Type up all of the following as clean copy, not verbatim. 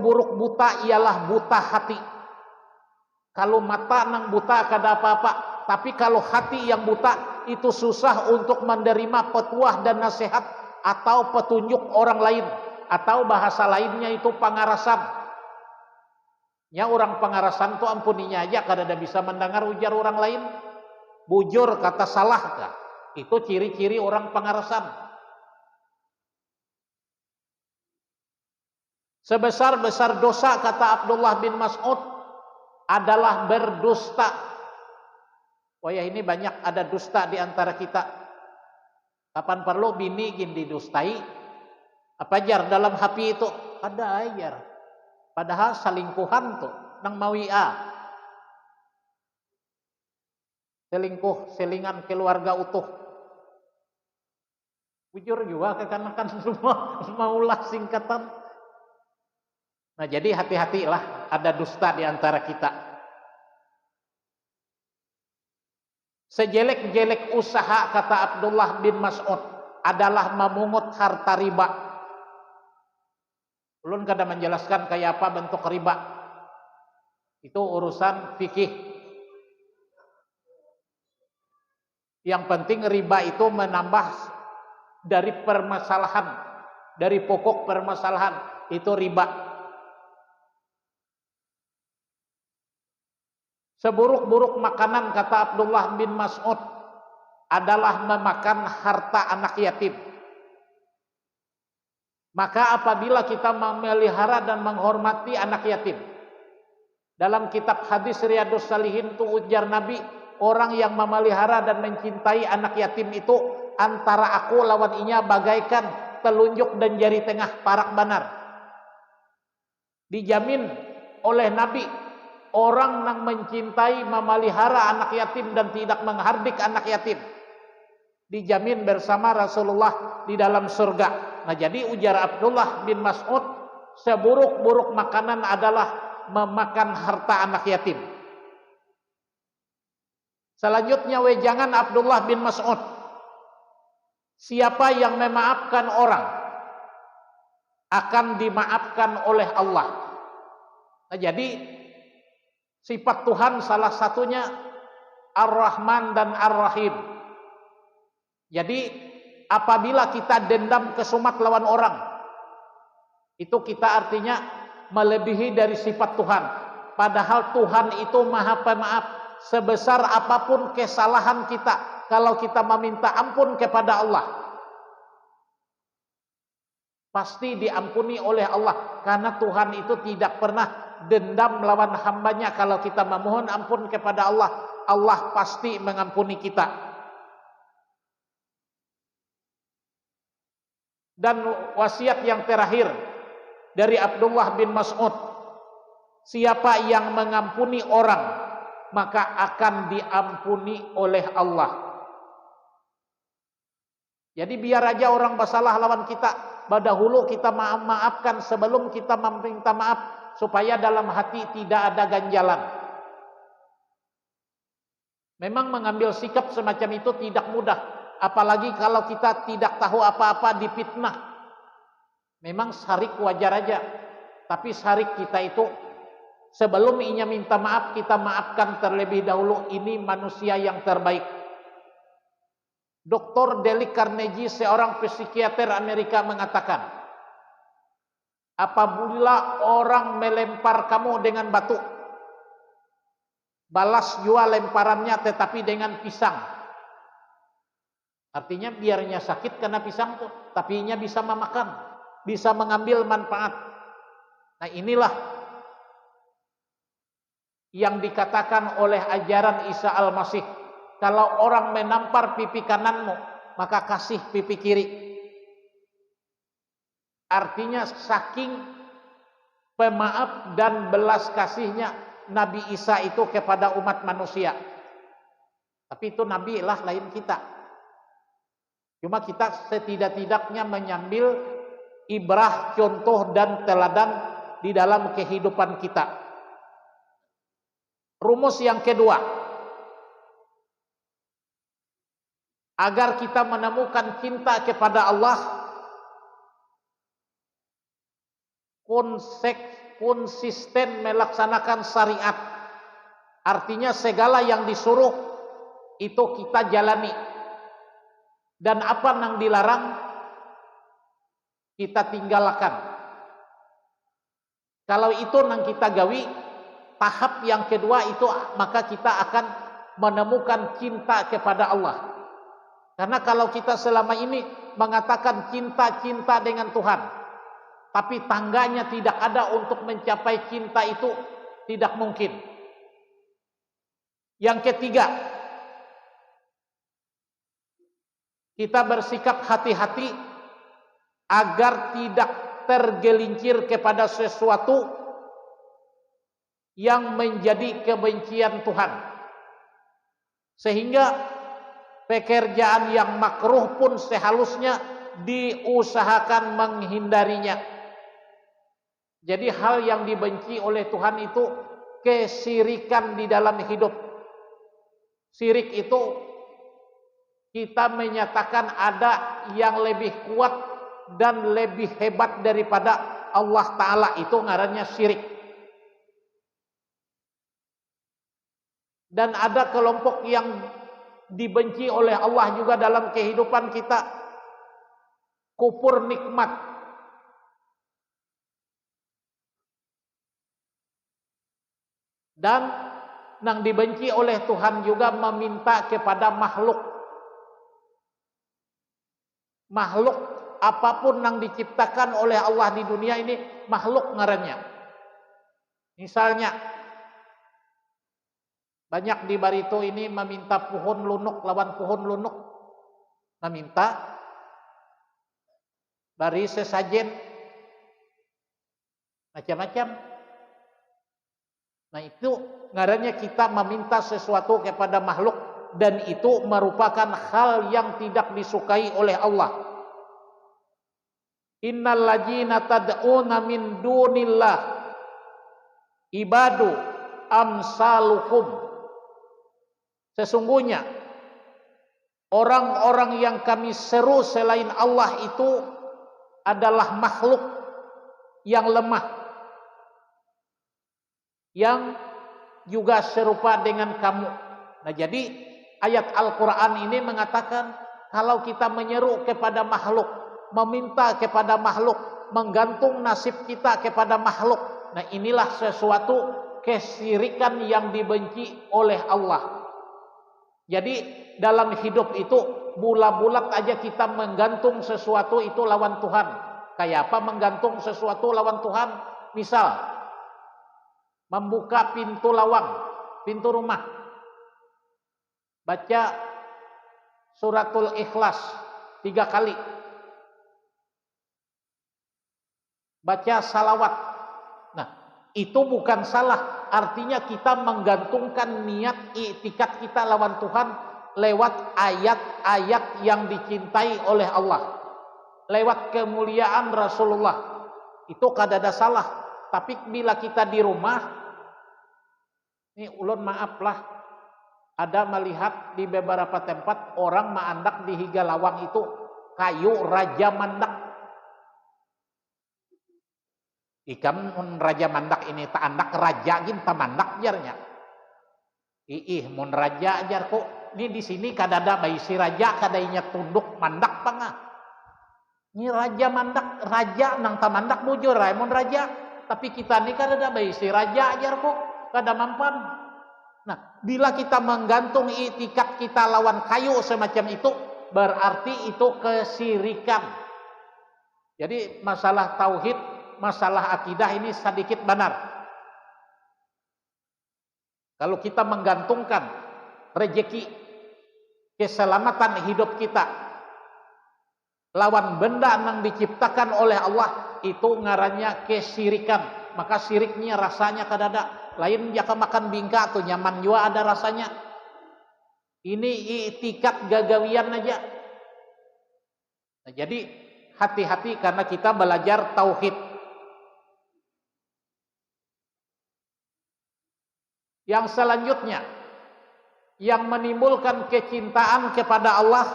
Seburuk-buruk buta ialah buta hati. Kalau mata nang buta kada apa-apa, tapi kalau hati yang buta itu susah untuk menerima petuah dan nasihat atau petunjuk orang lain, atau bahasa lainnya itu pangarasan. Ya, orang pangarasan tuh ampuninya aja kada ada bisa mendengar ujar orang lain. Bujur kata salah kah? Itu ciri-ciri orang pangarasan. Sebesar-besar dosa kata Abdullah bin Mas'ud adalah berdusta. Oh ya, ini banyak ada dusta di antara kita. Kapan perlu bini gin didustai? Apa jar dalam HP itu? Ada ajar. Padahal selingkuhan tuh nang mawia. Selingkuh, selingan keluarga utuh. Bujur juga kekanakan semua ulah singkatan. Nah, jadi hati-hatilah ada dusta di antara kita. Sejelek-jelek usaha kata Abdullah bin Mas'ud adalah memungut harta riba. Ulun kada menjelaskan kayak apa bentuk riba. Itu urusan fikih. Yang penting riba itu menambah dari permasalahan, dari pokok permasalahan, itu riba. Seburuk-buruk makanan kata Abdullah bin Mas'ud adalah memakan harta anak yatim. Maka apabila kita memelihara dan menghormati anak yatim, dalam kitab hadis Riyadhus Shalihin itu ujar Nabi, orang yang memelihara dan mencintai anak yatim itu antara aku lawan inya bagaikan telunjuk dan jari tengah parak banar. Dijamin oleh Nabi, orang yang mencintai, memelihara anak yatim dan tidak menghardik anak yatim, dijamin bersama Rasulullah di dalam surga. Nah, jadi ujar Abdullah bin Mas'ud, seburuk-buruk makanan adalah memakan harta anak yatim. Selanjutnya wejangan Abdullah bin Mas'ud, siapa yang memaafkan orang akan dimaafkan oleh Allah. Nah, jadi sifat Tuhan salah satunya Ar-Rahman dan Ar-Rahim. Jadi apabila kita dendam kesumat lawan orang, itu kita artinya melebihi dari sifat Tuhan. Padahal Tuhan itu Maha Pemaaf. Sebesar apapun kesalahan kita, kalau kita meminta ampun kepada Allah, pasti diampuni oleh Allah. Karena Tuhan itu tidak pernah dendam lawan hambanya. Kalau kita memohon ampun kepada Allah, Allah pasti mengampuni kita. Dan wasiat yang terakhir dari Abdullah bin Mas'ud, siapa yang mengampuni orang maka akan diampuni oleh Allah. Jadi biar aja orang bersalah lawan kita, dahulu kita maafkan sebelum kita meminta maaf, supaya dalam hati tidak ada ganjalan. Memang mengambil sikap semacam itu tidak mudah, apalagi kalau kita tidak tahu apa-apa difitnah. Memang syarik wajar aja, tapi syarik kita itu sebelum inya minta maaf, kita maafkan terlebih dahulu. Ini manusia yang terbaik. Dr. Dale Carnegie, seorang psikiater Amerika, mengatakan, apabila orang melempar kamu dengan batu, balas jua lemparannya tetapi dengan pisang. Artinya biarnya sakit karena pisang tuh, tapi inya bisa memakan, bisa mengambil manfaat. Nah, inilah yang dikatakan oleh ajaran Isa Al-Masih, kalau orang menampar pipi kananmu, maka kasih pipi kiri. Artinya saking pemaaf dan belas kasihnya Nabi Isa itu kepada umat manusia. Tapi itu Nabi lah, lain kita. Cuma kita setidak-tidaknya mengambil ibrah, contoh dan teladan di dalam kehidupan kita. Rumus yang kedua, agar kita menemukan cinta kepada Allah, konsisten melaksanakan syariat. Artinya segala yang disuruh itu kita jalani. Dan apa yang dilarang kita tinggalkan. Kalau itu yang kita gawi, tahap yang kedua itu maka kita akan menemukan cinta kepada Allah. Karena kalau kita selama ini mengatakan cinta-cinta dengan Tuhan, tapi tangganya tidak ada untuk mencapai cinta itu, tidak mungkin. Yang ketiga, kita bersikap hati-hati agar tidak tergelincir kepada sesuatu yang menjadi kebencian Tuhan. Sehingga pekerjaan yang makruh pun sehalusnya diusahakan menghindarinya. Jadi hal yang dibenci oleh Tuhan itu kesirikan di dalam hidup. Sirik itu kita menyatakan ada yang lebih kuat dan lebih hebat daripada Allah Ta'ala, itu ngarannya syirik. Dan ada kelompok yang dibenci oleh Allah juga dalam kehidupan kita, kufur nikmat. Dan yang dibenci oleh Tuhan juga meminta kepada makhluk. Makhluk apapun yang diciptakan oleh Allah di dunia ini makhluk ngarannya. Misalnya banyak di Barito ini meminta pohon lunuk lawan pohon lunuk, meminta dari sesajen macam-macam. Nah itu ngarannya kita meminta sesuatu kepada makhluk, dan itu merupakan hal yang tidak disukai oleh Allah. Innal ladzina tad'una min dunillah ibadu amsalukum. Sesungguhnya orang-orang yang kami seru selain Allah itu adalah makhluk yang lemah, yang juga serupa dengan kamu. Nah jadi ayat Al-Quran ini mengatakan kalau kita menyeru kepada makhluk, meminta kepada makhluk, menggantung nasib kita kepada makhluk, nah inilah sesuatu kesyirikan yang dibenci oleh Allah. Jadi dalam hidup itu bulat-bulat aja kita menggantung sesuatu itu lawan Tuhan. Kayak apa menggantung sesuatu lawan Tuhan? Misal membuka pintu lawang, pintu rumah, baca suratul Ikhlas 3 kali, baca salawat. Nah itu bukan salah, artinya kita menggantungkan niat i'tikad kita lawan Tuhan lewat ayat-ayat yang dicintai oleh Allah, lewat kemuliaan Rasulullah. Itu kadada salah. Tapi bila kita di rumah, ini ulun maaflah, ada melihat di beberapa tempat orang maandak di higa lawang itu kayu raja mandak. Ikam raja mandak ini tak andak raja gin tak mandak jarnya. Mun raja ajar kok ini di sini kadada bayi si raja kadainya tunduk mandak pangah. Ini raja mandak, raja nang tak mandak bujur mun raja. Tapi kita ini kadada bayi si raja ajar kok kada mampan. Nah, bila kita menggantung i'tikad kita lawan kayu semacam itu, berarti itu kesyirikan. Jadi masalah tauhid, masalah akidah ini sedikit benar. Kalau kita menggantungkan rezeki, keselamatan hidup kita lawan benda yang diciptakan oleh Allah, itu ngarannya kesyirikan. Maka syiriknya rasanya kadada lain jaka makan bingka atau nyaman juga ada rasanya. Ini i'tikad gagawian aja. Nah, jadi hati-hati karena kita belajar tauhid. Yang selanjutnya yang menimbulkan kecintaan kepada Allah,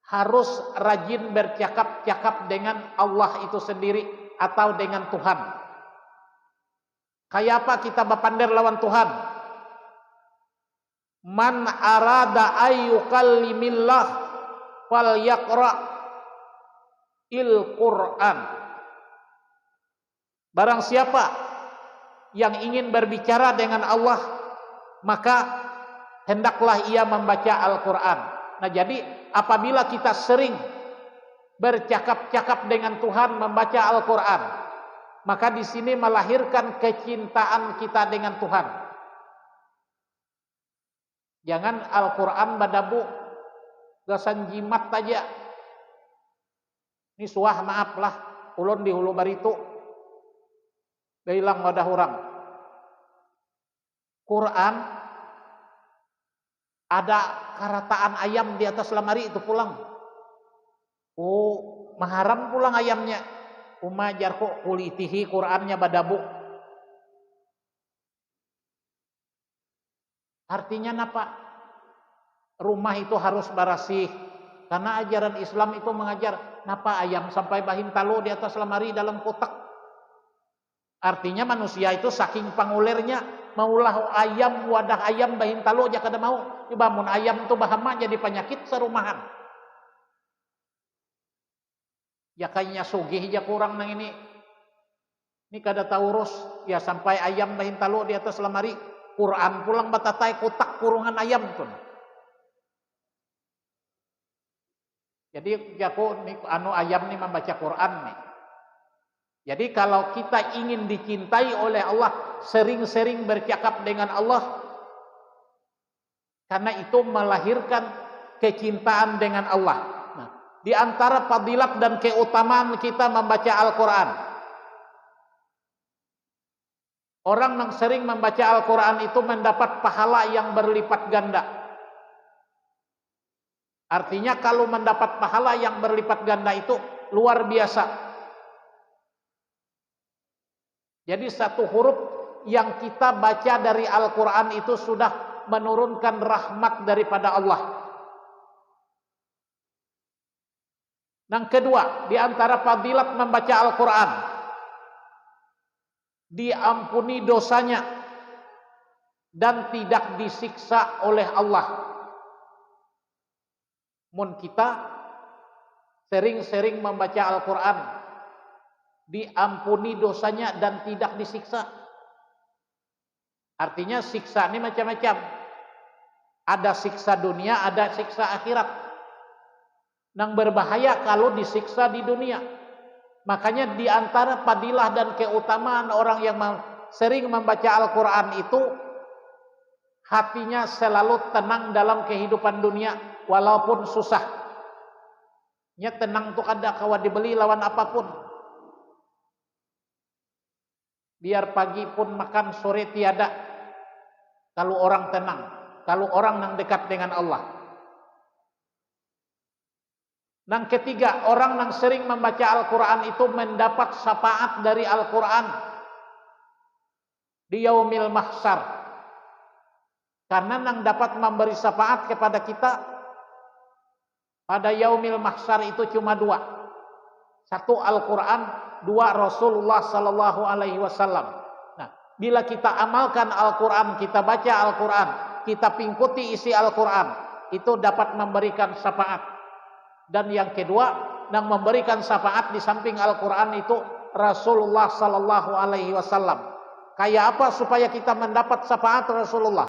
harus rajin bercakap-cakap dengan Allah itu sendiri atau dengan Tuhan. Kayak apa kita bapander lawan Tuhan? Man arada ayyukallimillah falyaqra il Qur'an. Barang siapa yang ingin berbicara dengan Allah, maka hendaklah ia membaca Al-Quran. Nah, jadi apabila kita sering bercakap-cakap dengan Tuhan, membaca Al-Quran, maka di sini melahirkan kecintaan kita dengan Tuhan. Jangan Al-Quran badabu gasan jimat aja. Ini suah maaf lah, ulun di Hulu Baritu hilang wadah orang. Quran ada karataan ayam di atas lemari itu pulang. Oh, maharam pulang ayamnya. Umajar kok kulitihi Qurannya badabu. Artinya apa? Rumah itu harus barasih. Karena ajaran Islam itu mengajar napa ayam sampai bahin talo di atas lemari dalam kotak. Artinya manusia itu saking pangulernya maulah ayam wadah ayam bahin talo aja kada mau. Bangun ayam itu bahama jadi penyakit serumahan. Ya kayaknya sugih aja kurang nang ini. Ini kada taurus ya sampai ayam bahin talo di atas lemari. Quran pulang batatai kotak kurungan ayam tuh. Jadi jago nih anu ayam nih membaca Quran nih. Jadi kalau kita ingin dicintai oleh Allah, sering-sering bercakap dengan Allah, karena itu melahirkan kecintaan dengan Allah. Nah, di antara fadilat dan keutamaan kita membaca Al-Quran. Orang yang sering membaca Al-Quran itu mendapat pahala yang berlipat ganda. Artinya kalau mendapat pahala yang berlipat ganda itu luar biasa. Jadi satu huruf yang kita baca dari Al-Quran itu sudah menurunkan rahmat daripada Allah. Yang kedua, di antara fadilat membaca Al-Quran, diampuni dosanya dan tidak disiksa oleh Allah. Mun kita sering-sering membaca Al-Quran, diampuni dosanya dan tidak disiksa. Artinya siksa ini macam-macam. Ada siksa dunia, ada siksa akhirat. Yang berbahaya kalau disiksa di dunia. Makanya di antara fadilah dan keutamaan orang yang sering membaca Al-Quran itu, hatinya selalu tenang dalam kehidupan dunia walaupun susah. Nya tenang tuh kada kawa dibeli lawan apapun. Biar pagi pun makan, sore tiada. Kalau orang tenang, kalau orang yang dekat dengan Allah. Yang ketiga, orang yang sering membaca Al-Quran itu mendapat syafaat dari Al-Quran di yaumil mahsyar. Karena yang dapat memberi syafaat kepada kita pada yaumil mahsyar itu cuma dua. Satu Al-Quran, dua Rasulullah sallallahu alaihi wasallam. Nah, bila kita amalkan Al-Quran, kita baca Al-Quran, kita pingkuti isi Al-Quran, itu dapat memberikan syafaat. Dan yang kedua, yang memberikan syafaat di samping Al-Quran itu Rasulullah sallallahu alaihi wasallam. Kayak apa supaya kita mendapat syafaat Rasulullah?